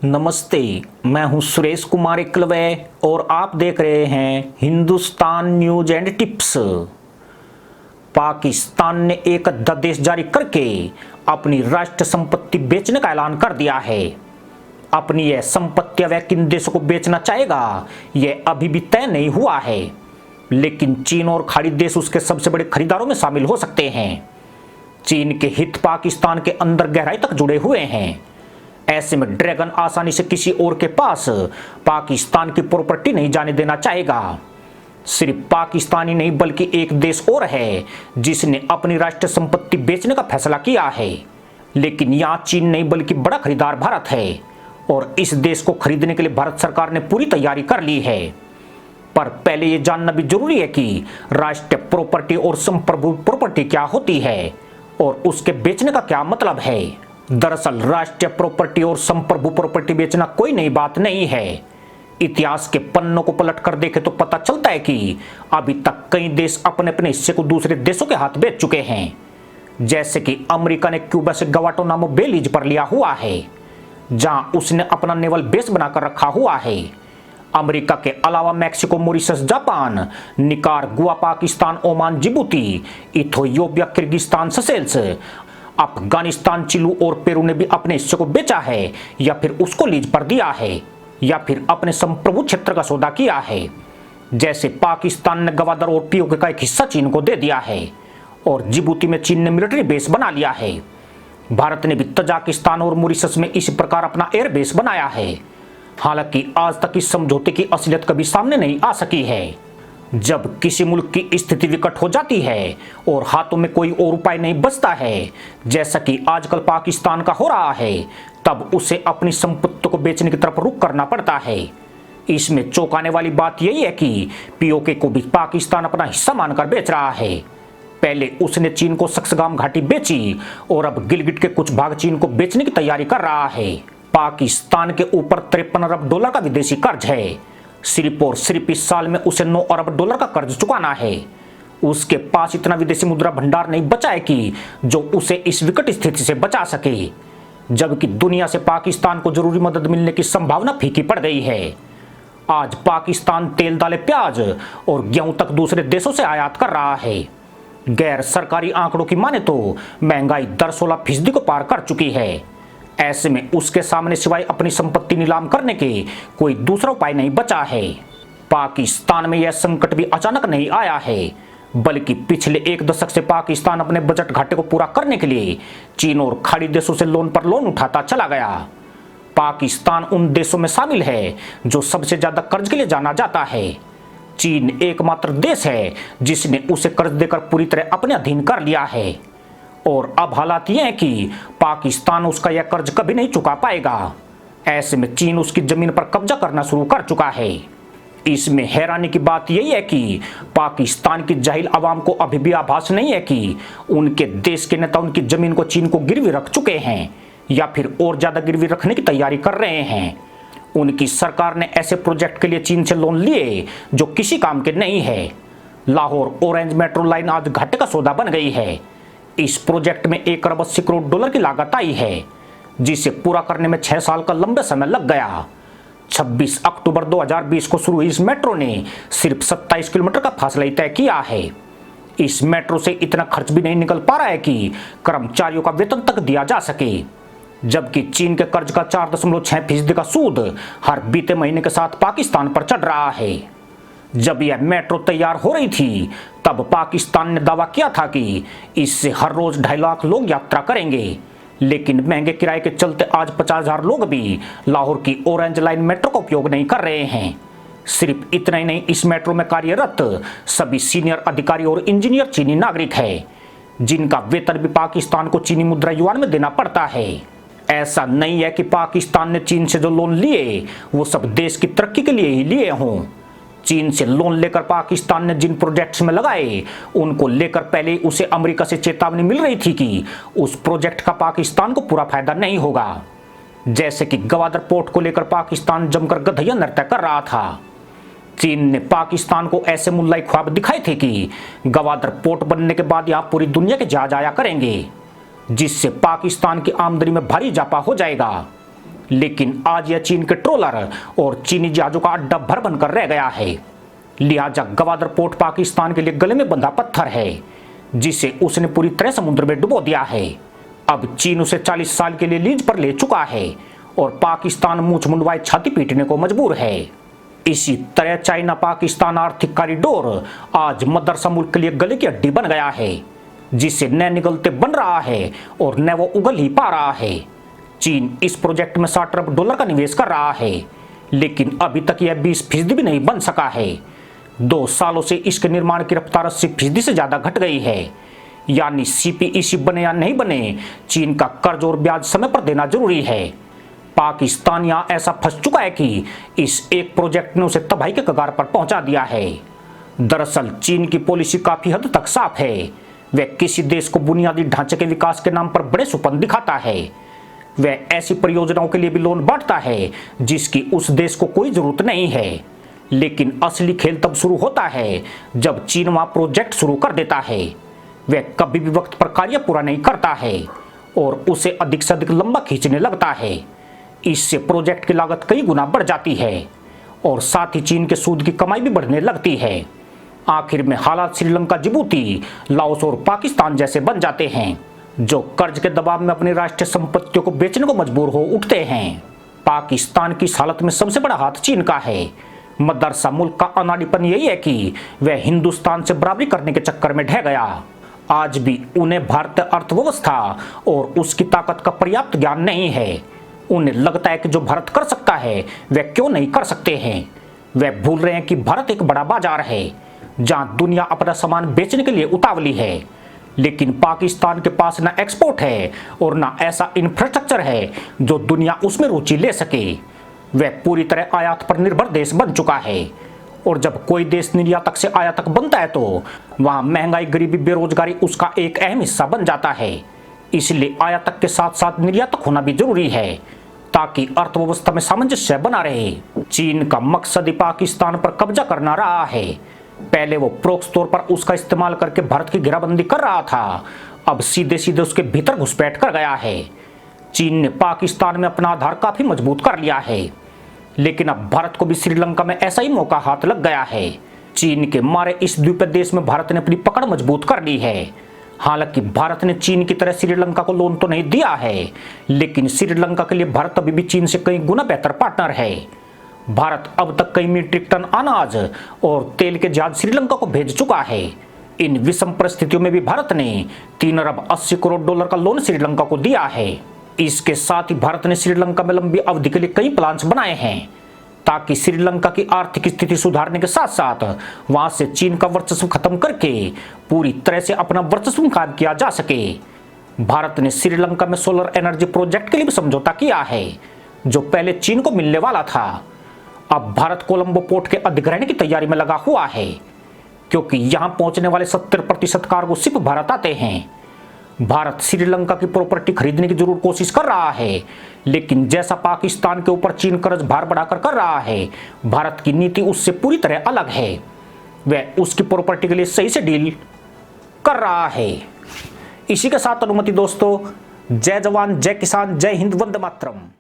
नमस्ते। मैं हूं सुरेश कुमार एकलवे और आप देख रहे हैं Hindustan news and tips. Pakistan ने एक अध्यादेश जारी करके अपनी राष्ट्र संपत्ति बेचने का ऐलान कर दिया है। अपनी यह संपत्तियां वह किन देशों को बेचना चाहेगा यह अभी भी तय नहीं हुआ है, लेकिन चीन और खाड़ी देश उसके सबसे बड़े खरीदारों में शामिल हो सकते हैं। चीन के हित पाकिस्तान के अंदर गहराई तक जुड़े हुए हैं। ऐसे में ड्रैगन आसानी से किसी और के पास पाकिस्तान की प्रॉपर्टी नहीं जाने देना चाहेगा। सिर्फ पाकिस्तान ही नहीं बल्कि एक देश और है जिसने अपनी राष्ट्रीय संपत्ति बेचने का फैसला किया है, लेकिन यहाँ चीन नहीं बल्कि बड़ा खरीदार भारत है और इस देश को खरीदने के लिए भारत सरकार ने पूरी तैयारी कर ली है। पर पहले यह जानना भी जरूरी है कि राष्ट्रीय प्रॉपर्टी और संप्रभु प्रॉपर्टी क्या होती है और उसके बेचने का क्या मतलब है। दरअसल राष्ट्रीय प्रॉपर्टी और संप्रभु प्रॉपर्टी बेचना कोई नई बात नहीं है। इतिहास के पन्नों को पलट कर देखें तो पता चलता है कि अभी तक कई देश अपने अपने हिस्से को दूसरे देशों के हाथ बेच चुके हैं। जैसे कि अमेरिका ने क्यूबा से ग्वाटेमाला बे लीज पर लिया हुआ है, जहां उसने अपना नेवल बेस बनाकर रखा हुआ है। अमेरिका के अलावा Mexico, Mauritius, Japan, Nicaragua, Pakistan, Oman, Djibouti, Ethiopia, Kyrgyzstan, Seychelles, Afghanistan, Chile और पेरू ने भी अपने हिस्से को बेचा है या फिर उसको लीज पर दिया है या फिर अपने संप्रभु क्षेत्र का सौदा किया है। जैसे पाकिस्तान ने गवादर और पीओके का एक हिस्सा चीन को दे दिया है और जिबूती में चीन ने मिलिट्री बेस बना लिया है। भारत ने भी तजाकिस्तान और मॉरिशस में इसी प्रकार अपना एयर बेस बनाया है। हालांकि आज तक इस समझौते की असलियत कभी सामने नहीं आ सकी है। जब किसी मुल्क की स्थिति विकट हो जाती है और हाथों में कोई और उपाय नहीं बचता है, जैसा कि आजकल पाकिस्तान का हो रहा है, तब उसे अपनी संपत्ति को बेचने की तरफ रुख करना पड़ता है। इसमें चौंकाने वाली बात यही है कि पीओके को भी पाकिस्तान अपना हिस्सा मानकर बेच रहा है। पहले उसने चीन को सक्सगाम घाटी बेची और अब गिलगिट के कुछ भाग चीन को बेचने की तैयारी कर रहा है। पाकिस्तान के ऊपर $53 अरब का विदेशी कर्ज है। सिर्फ और सिर्फ इस साल में उसे $9 अरब का कर्ज चुकाना है। उसके पास इतना विदेशी मुद्रा भंडार नहीं बचा है कि जो उसे इस विकट स्थिति से बचा सके, जबकि दुनिया से पाकिस्तान को जरूरी मदद मिलने की संभावना फीकी पड़ गई है। आज पाकिस्तान तेल, दालें, प्याज और गेहूं तक दूसरे देशों से आयात कर रहा है। गैर सरकारी आंकड़ों की माने तो महंगाई दर 16% को पार कर चुकी है। ऐसे में उसके सामने सिवाय अपनी संपत्ति नीलाम करने के कोई दूसरा उपाय नहीं बचा है। पाकिस्तान में यह संकट भी अचानक नहीं आया है, बल्कि पिछले एक दशक से पाकिस्तान अपने बजट घाटे को पूरा करने के लिए चीन और खाड़ी देशों से लोन पर लोन उठाता चला गया। पाकिस्तान उन देशों में शामिल है जो सबसे ज्यादा कर्ज के लिए जाना जाता है। चीन एकमात्र देश है जिसने उसे कर्ज देकर पूरी तरह अपने अधीन कर लिया है और अब हालात ये है कि पाकिस्तान उसका यह कर्ज कभी नहीं चुका पाएगा। ऐसे में चीन उसकी जमीन पर कब्जा करना शुरू कर चुका है। इसमें हैरानी की बात यही है कि पाकिस्तान की जाहिल आवाम को अभी भी आभास नहीं है कि उनके देश के नेता उनकी जमीन को चीन को गिरवी रख चुके हैं या फिर और ज्यादा गिरवी रखने की तैयारी कर रहे हैं। उनकी सरकार ने ऐसे प्रोजेक्ट के लिए चीन से लोन लिए जो किसी काम के नहीं है। लाहौर ऑरेंज मेट्रो लाइन आज घाटे का सौदा बन गई है। इस प्रोजेक्ट में $1 अरब 80 करोड़ की लागत आई है, जिसे पूरा करने में 6 साल का लंबा समय लग गया। 26 अक्टूबर 2020 को शुरू हुई इस मेट्रो ने सिर्फ 27 किलोमीटर का फासला तय किया है। इस मेट्रो से इतना खर्च भी नहीं निकल पा रहा है कि कर्मचारियों का वेतन तक दिया जा सके, जबकि चीन के कर्ज का 4.6% का सूद हर बीते महीने के साथ पाकिस्तान पर चढ़ रहा है। जब यह मेट्रो तैयार हो रही थी तब पाकिस्तान ने दावा किया था कि इससे हर रोज 2.5 लाख लोग यात्रा करेंगे, लेकिन महंगे किराए के चलते आज 50,000 लोग भी लाहौर की ऑरेंज लाइन मेट्रो का उपयोग नहीं कर रहे हैं। सिर्फ इतना ही नहीं, इस मेट्रो में कार्यरत सभी सीनियर अधिकारी और इंजीनियर चीनी नागरिक है, जिनका वेतन भी पाकिस्तान को चीनी मुद्रा युआन में देना पड़ता है। ऐसा नहीं है कि पाकिस्तान ने चीन से जो लोन लिए वो सब देश की तरक्की के लिए ही लिए हों। चीन से लोन लेकर पाकिस्तान ने जिन प्रोजेक्ट्स में लगाए उनको लेकर पहले उसे अमेरिका से चेतावनी मिल रही थी कि उस प्रोजेक्ट का पाकिस्तान को पूरा फायदा नहीं होगा। जैसे कि गवादर पोर्ट को लेकर पाकिस्तान जमकर गधैया नृत्य कर रहा था। चीन ने पाकिस्तान को ऐसे मुल्लाई ख्वाब दिखाए थे कि गवादर पोर्ट बनने के बाद यहाँ पूरी दुनिया के जहाज आया करेंगे, जिससे पाकिस्तान की आमदनी में भारी इजाफा हो जाएगा। लेकिन आज यह चीन के ट्रोलर और चीनी जहाजों का अड्डा भर बनकर रह गया है। लिहाजा गवादर पोर्ट पाकिस्तान के लिए गले में बंधा पत्थर है, जिसे उसने पूरी तरह समुद्र में डुबो दिया है। अब चीन उसे 40 साल के लिए लीज पर ले चुका है और पाकिस्तान मूंछ मुंडवाए छाती पीटने को मजबूर है। इसी तरह चाइना पाकिस्तान आर्थिक कॉरिडोर आज मदरसा मुल्क के लिए गले की हड्डी बन गया है, जिसे न निगलते बन रहा है और न वो उगल ही पा रहा है। चीन इस प्रोजेक्ट में $60 अरब का निवेश कर रहा है, लेकिन अभी तक यह 20% भी नहीं बन सका है। 2 सालों से इसके निर्माण की रफ्तार 80% से ज्यादा घट गई है। यानी CPEC बने या नहीं बने, चीन का कर्ज और ब्याज समय पर देना जरूरी है। पाकिस्तान यहां ऐसा फंस चुका है कि इस एक प्रोजेक्ट ने उसे तबाही के कगार पर पहुंचा दिया है। दरअसल चीन की पॉलिसी काफी हद तक साफ है। वह किसी देश को बुनियादी ढांचे के विकास के नाम पर बड़े सुपन दिखाता है। वह ऐसी परियोजनाओं के लिए भी लोन बांटता है जिसकी उस देश को कोई जरूरत नहीं है। लेकिन असली खेल तब शुरू होता है जब चीन वहां प्रोजेक्ट शुरू कर देता है। वह कभी भी वक्त पर कार्य पूरा नहीं करता है और उसे अधिक से अधिक लंबा खींचने लगता है। इससे प्रोजेक्ट की लागत कई गुना बढ़ जाती है और साथ ही चीन के सूद की कमाई भी बढ़ने लगती है। आखिर में हालात श्रीलंका, जिबूती, लाओस और पाकिस्तान जैसे बन जाते हैं, जो कर्ज के दबाव में अपनी राष्ट्रीय संपत्तियों को बेचने को मजबूर हो उठते हैं। पाकिस्तान की इस हालत में सबसे बड़ा हाथ चीन का है। मदरसा मुल्क का अनाड़ीपन यही है कि वह हिंदुस्तान से बराबरी करने के चक्कर में ढह गया। आज भी उन्हें भारतीय अर्थव्यवस्था और उसकी ताकत का पर्याप्त ज्ञान नहीं है। उन्हें लगता है कि जो भारत कर सकता है वह क्यों नहीं कर सकते हैं। वह भूल रहे हैं कि भारत एक बड़ा बाजार है जहां दुनिया अपना सामान बेचने के लिए उतावली है, लेकिन पाकिस्तान के पास ना एक्सपोर्ट है और ना ऐसा इंफ्रास्ट्रक्चर है जो दुनिया उसमें रुचि ले सके। वह पूरी तरह आयात पर निर्भर देश बन चुका है और जब कोई देश निर्यातक से आयातक बनता है तो वहां महंगाई, गरीबी, बेरोजगारी उसका एक अहम हिस्सा बन जाता है। इसलिए आयातक के साथ साथ निर्यातक होना भी जरूरी है ताकि अर्थव्यवस्था में सामंजस्य बना रहे। चीन का मकसद ही पाकिस्तान पर कब्जा करना रहा है। पहले वो प्रोक्स तौर पर उसका इस्तेमाल करके भारत की घेराबंदी कर रहा था, अब सीधे सीधे उसके भीतर घुसपैठ कर गया है। चीन ने पाकिस्तान में अपना आधार काफी मजबूत कर लिया है, लेकिन अब भारत को भी श्रीलंका में ऐसा ही मौका हाथ लग गया है। चीन के मारे इस द्वीपीय देश में भारत ने अपनी पकड़ मजबूत कर ली है। हालांकि भारत ने चीन की तरह श्रीलंका को लोन तो नहीं दिया है, लेकिन श्रीलंका के लिए भारत अभी भी चीन से कई गुना बेहतर पार्टनर है। भारत अब तक कई मीट्रिक टन अनाज और तेल के जहाज श्रीलंका को भेज चुका है। इन विषम परिस्थितियों में भी भारत ने $3 अरब 80 करोड़ का लोन श्रीलंका को दिया है। इसके साथ ही भारत ने श्रीलंका में लंबी अवधि के लिए कई प्लान्स बनाए हैं ताकि श्रीलंका की आर्थिक स्थिति सुधारने के साथ साथ वहां से चीन का वर्चस्व खत्म करके पूरी तरह से अपना वर्चस्व कायम किया जा सके। भारत ने श्रीलंका में सोलर एनर्जी प्रोजेक्ट के लिए भी समझौता किया है, जो पहले चीन को मिलने वाला था। अब भारत कोलंबो पोर्ट के अधिग्रहण की तैयारी में लगा हुआ है, क्योंकि यहां पहुंचने वाले 70% कार्गो शिप भारत आते हैं। भारत श्रीलंका की प्रॉपर्टी खरीदने की जरूर कोशिश कर रहा है, लेकिन जैसा पाकिस्तान के ऊपर चीन कर्ज भार बढ़ाकर कर रहा है, भारत की नीति उससे पूरी तरह अलग है। वह उसकी प्रॉपर्टी के लिए सही से डील कर रहा है। इसी के साथ अनुमति दोस्तों, जय जवान, जय किसान, जय हिंद, वंदे मातरम।